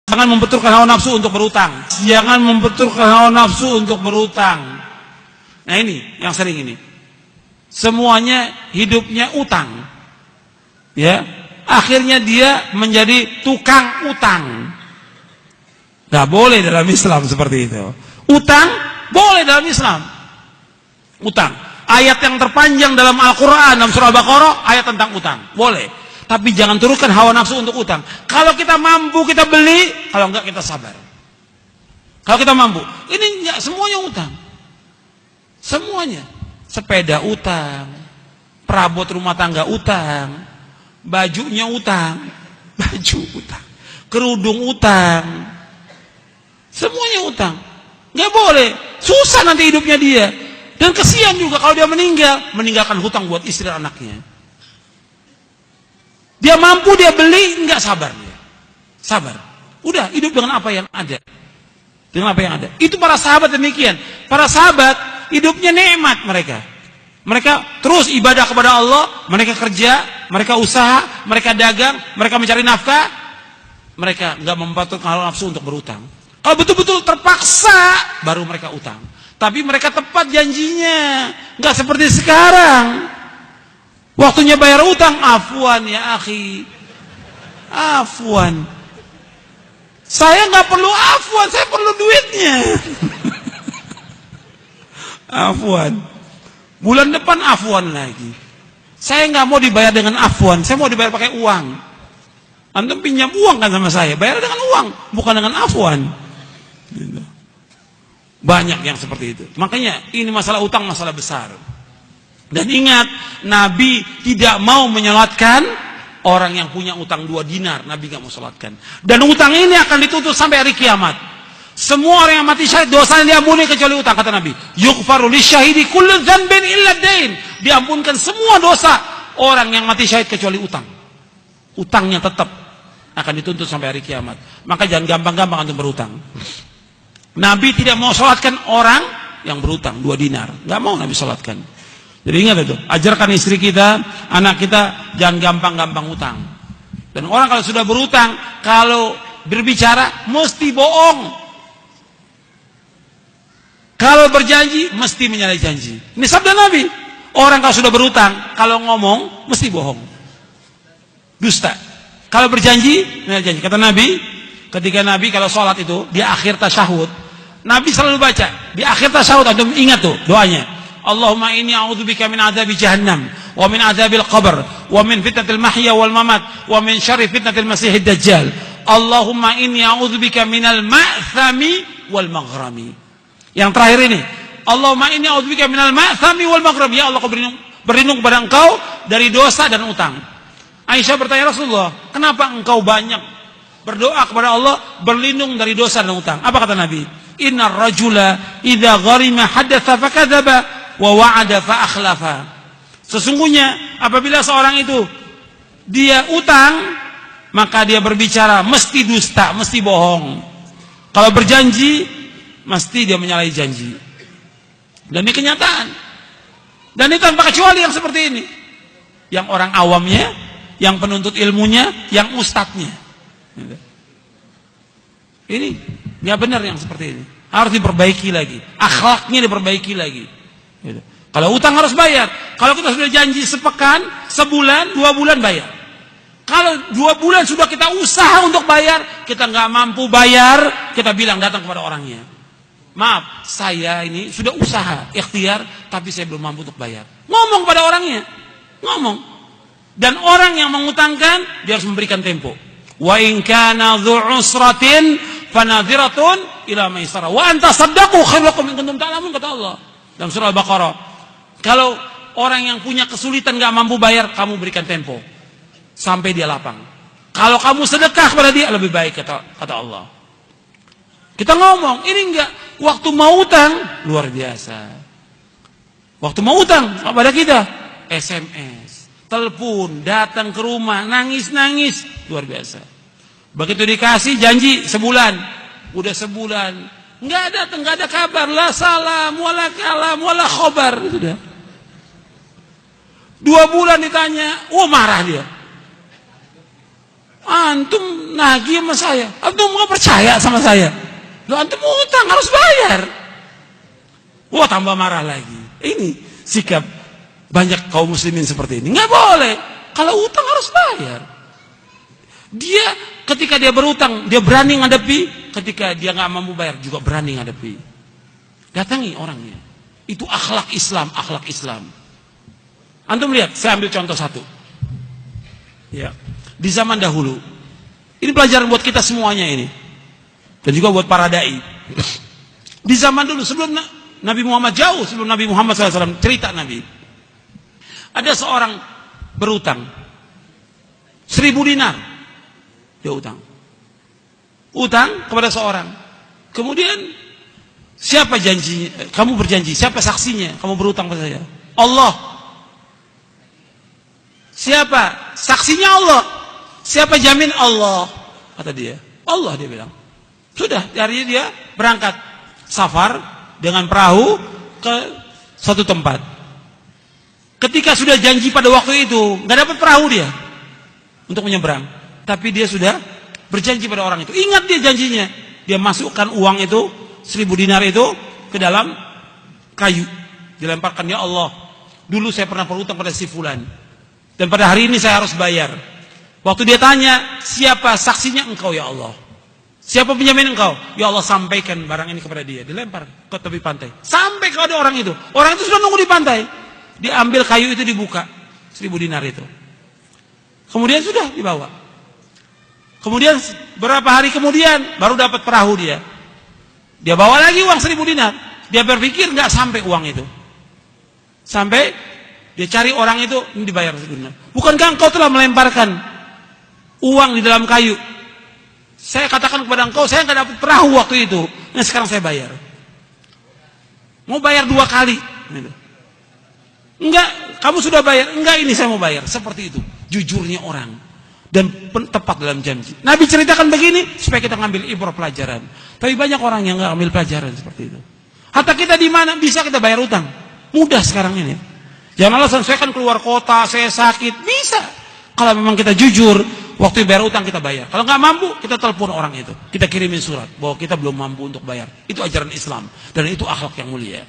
Jangan membenturkan hawa nafsu untuk berutang. Jangan membenturkan hawa nafsu untuk berutang. Nah ini, yang sering ini. Semuanya hidupnya utang. Ya, akhirnya dia menjadi tukang utang. Gak boleh dalam Islam seperti itu. Utang boleh dalam Islam. Utang. Ayat yang terpanjang dalam Al-Quran, dalam surah Al-Baqarah, ayat tentang utang. Boleh. Tapi jangan turunkan hawa nafsu untuk utang. Kalau kita mampu, kita beli. Kalau enggak, kita sabar. Kalau kita mampu. Ini enggak semuanya utang. Semuanya. Sepeda utang. Perabot rumah tangga utang. Bajunya utang. Baju utang. Kerudung utang. Semuanya utang. Enggak boleh. Susah nanti hidupnya dia. Dan kesian juga kalau dia meninggal. Meninggalkan hutang buat istri anaknya. Dia mampu, dia beli, enggak sabar dia. Sabar. Udah, hidup dengan apa yang ada. Dengan apa yang ada. Itu para sahabat demikian. Para sahabat, hidupnya nikmat mereka. Mereka terus ibadah kepada Allah, mereka kerja, mereka usaha, mereka dagang, mereka mencari nafkah. Mereka enggak membenturkan hawa nafsu untuk berutang. Kalau betul-betul terpaksa, baru mereka utang. Tapi mereka tepat janjinya. Enggak seperti sekarang. Waktunya bayar utang, afwan ya akhi. Afwan. Saya nggak perlu afwan, saya perlu duitnya. Afwan. Bulan depan afwan lagi. Saya nggak mau dibayar dengan afwan, saya mau dibayar pakai uang. Antum pinjam uang kan sama saya, bayar dengan uang, bukan dengan afwan. Banyak yang seperti itu. Makanya ini masalah utang masalah besar. Dan ingat, Nabi tidak mau menyolatkan orang yang punya utang 2 dinar. Nabi tidak mau solatkan. Dan utang ini akan dituntut sampai hari kiamat. Semua orang yang mati syahid dosanya diampuni kecuali utang, kata Nabi. Yughfaru lisyahidi kullu dzanbin illa dain. Diampunkan semua dosa orang yang mati syahid kecuali utang. Utangnya tetap akan dituntut sampai hari kiamat. Maka jangan gampang-gampang untuk berutang. Nabi tidak mau solatkan orang yang berutang 2 dinar. Enggak mau Nabi solatkan. Jadi ingat itu, ajarkan istri kita, anak kita, jangan gampang-gampang utang. Dan orang kalau sudah berutang, kalau berbicara, mesti bohong. Kalau berjanji, mesti menyalahi janji. Ini sabda Nabi. Orang kalau sudah berutang, kalau ngomong, mesti bohong. Dusta. Kalau berjanji, menyalahi janji. Kata Nabi, ketika Nabi kalau sholat itu, di akhir tasyahud, Nabi selalu baca, di akhir tasyahud, antum ingat tuh doanya. Allahumma inni a'udzubika min adzabi jahannam wa min adzabil qabr wa min fitnatil mahya wal mamat wa min syarri fitnatil masiihid dajjal. Allahumma inni a'udzubika minal ma'thami wal maghrami. Yang terakhir ini, Allahumma inni a'udzubika minal ma'thami wal maghrami. Ya Allah, aku berlindung kepada Engkau dari dosa dan utang. Aisyah bertanya, Rasulullah, kenapa engkau banyak berdoa kepada Allah berlindung dari dosa dan utang? Apa kata Nabi? Innar rajula idza gharima hadatsa fakadzaba wa wa'ada fa akhlafa. Sesungguhnya apabila seorang itu dia utang, maka dia berbicara mesti dusta, mesti bohong. Kalau berjanji, mesti dia menyalahi janji. Dan ini kenyataan. Dan ini tanpa kecuali yang seperti ini. Yang orang awamnya, yang penuntut ilmunya, yang ustadznya. Ini nggak benar yang seperti ini. Harus diperbaiki lagi. Akhlaknya diperbaiki lagi. Gitu. Kalau utang harus bayar. Kalau kita sudah janji sepekan, sebulan, 2 bulan bayar. Kalau 2 bulan sudah kita usaha untuk bayar, kita nggak mampu bayar, kita bilang datang kepada orangnya. Maaf, saya ini sudah usaha, ikhtiar, tapi saya belum mampu untuk bayar. Ngomong pada orangnya, ngomong. Dan orang yang mengutangkan, dia harus memberikan tempo. Wa in kana dzu usratin fanadhiratun ila maisarah. Wa anta saddaqu khairul lakum in kuntum ta'lamun, kata Allah. Dalam surah Al-Baqarah. Kalau orang yang punya kesulitan gak mampu bayar, kamu berikan tempo sampai dia lapang. Kalau kamu sedekah kepada dia, lebih baik, kata Allah. Kita ngomong, ini enggak. Waktu mau utang, luar biasa. Waktu mau utang kepada kita, SMS, telepon, datang ke rumah, nangis-nangis, luar biasa. Begitu dikasih janji sebulan, udah sebulan, nggak datang, nggak ada kabar, la salam, wala kalam, wala khobar, sudah. 2 bulan ditanya, marah dia. Antum nagih sama saya, antum nggak percaya sama saya. Lo antum utang harus bayar. Wah, tambah marah lagi. Ini sikap banyak kaum muslimin seperti ini. Nggak boleh. Kalau utang harus bayar. Dia ketika dia berutang, dia berani ngadepi. Ketika dia nggak mampu bayar, juga berani ngadepi. Datangi orangnya. Itu akhlak Islam, akhlak Islam. Antum lihat, saya ambil contoh satu. Ya, di zaman dahulu, ini pelajaran buat kita semuanya ini, dan juga buat para dai. Di zaman dulu, sebelum Nabi Muhammad, jauh sebelum Nabi Muhammad SAW, cerita Nabi, ada seorang berutang 1.000 dinar, dia utang kepada seorang. Kemudian siapa janji? Kamu berjanji, siapa saksinya? Kamu berutang pada saya? Allah. Siapa? Saksinya Allah. Siapa jamin? Allah. Kata dia. Allah, dia bilang. Sudah, harinya dia berangkat safar dengan perahu ke suatu tempat. Ketika sudah janji pada waktu itu, nggak dapat perahu dia untuk menyeberang. Tapi dia sudah berjanji pada orang itu. Ingat dia janjinya. Dia masukkan uang itu, 1.000 dinar itu ke dalam kayu. Dilemparkan, ya Allah, dulu saya pernah berutang pada si fulan, dan pada hari ini saya harus bayar. Waktu dia tanya, siapa saksinya? Engkau, ya Allah. Siapa penjamin? Engkau. Ya Allah, sampaikan barang ini kepada dia. Dilempar ke tepi pantai. Sampai kepada orang itu. Orang itu sudah nunggu di pantai. Dia ambil kayu itu, dibuka 1.000 dinar itu. Kemudian sudah dibawa. Kemudian berapa hari kemudian baru dapat perahu dia. Dia bawa lagi uang 1.000 dinar. Dia berpikir nggak sampai uang itu. Sampai dia cari orang itu, ini dibayar 1.000 dinar. Bukankah engkau telah melemparkan uang di dalam kayu? Saya katakan kepada engkau, saya nggak dapat perahu waktu itu. Nah, sekarang saya bayar. Mau bayar 2 kali. Enggak, kamu sudah bayar. Enggak, ini saya mau bayar. Seperti itu. Jujurnya orang. Dan tepat dalam janji. Nabi ceritakan begini supaya kita ngambil ibrah pelajaran. Tapi banyak orang yang nggak ambil pelajaran seperti itu. Hatta kita di mana bisa kita bayar utang? Mudah sekarang ini. Jangan alasan saya kan keluar kota, saya sakit. Bisa. Kalau memang kita jujur, waktu bayar utang kita bayar. Kalau nggak mampu, kita telepon orang itu. Kita kirimin surat bahwa kita belum mampu untuk bayar. Itu ajaran Islam dan itu akhlak yang mulia.